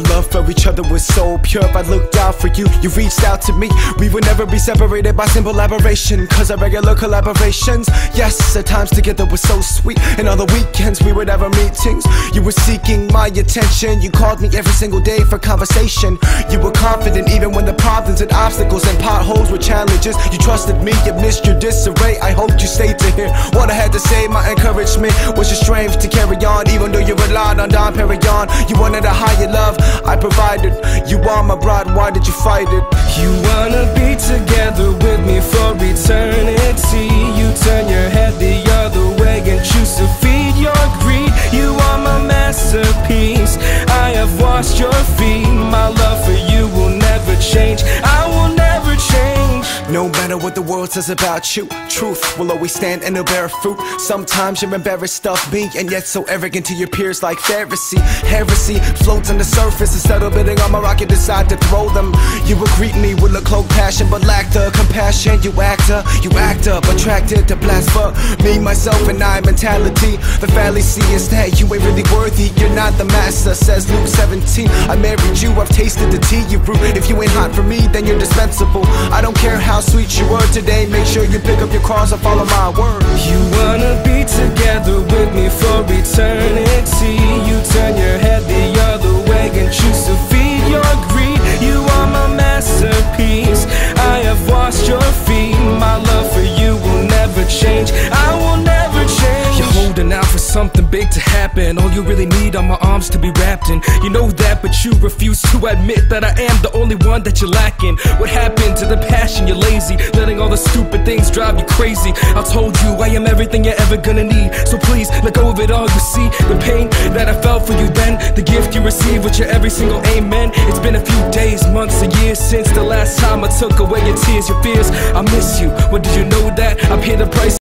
love for each other was so pure. I looked out for you, you reached out to me. We would never be separated by simple aberration, cause our regular collaborations, yes, at times together was so sweet. And on the weekends we would have our meetings. You were seeking my attention, you called me every single day for conversation. You were confident even when the problems and obstacles and potholes were challenges. You trusted me, you missed your disarray. I hoped you stayed to hear what I had to say. My encouragement was your strength to carry on, even though you relied on Dom Perignon. You wanted a higher love, I provided. You are my bride, why did you fight it? You wanna be together with me for eternity. You turn your head the other way and choose to feed your greed. You are my masterpiece, I have washed your feet. My love for you will never change, I will never change. No matter what the world says about you, truth will always stand and it'll bear fruit. Sometimes you're embarrassed of me, and yet so arrogant to your peers like Pharisee. Heresy floats on the surface, instead of bidding on my rock you decide to throw them. You would greet me with a cloaked passion, but lack the compassion. You act up, attracted to blaspheme me, myself and I mentality. The fallacy is that you ain't really worthy, you're not the master, says Luke 17. I married you, I've tasted the tea you brew. If you ain't hot for me, then you're dispensable. I don't care how sweet you were today, make sure you pick up your cross and follow my word. You wanna be together with me for eternity. You turn your head the other way and choose to feed your greed. You are my masterpiece, I have washed your feet. My love for you will never change, I will never change. You're holding out for something big to happen. All you really need are my arms to be wrapped in. You know that, but you refuse to admit that I am the only one that you're lacking. What happened to the passion? You're lazy, letting all the stupid things drive you crazy. I told you I am everything you're ever gonna need, so please let go of it all. You see the pain that I felt for you then, the gift you receive with your every single amen. It's been a few days, months, and years since the last time I took away your tears, your fears. I miss you, well did you know that I paid the price?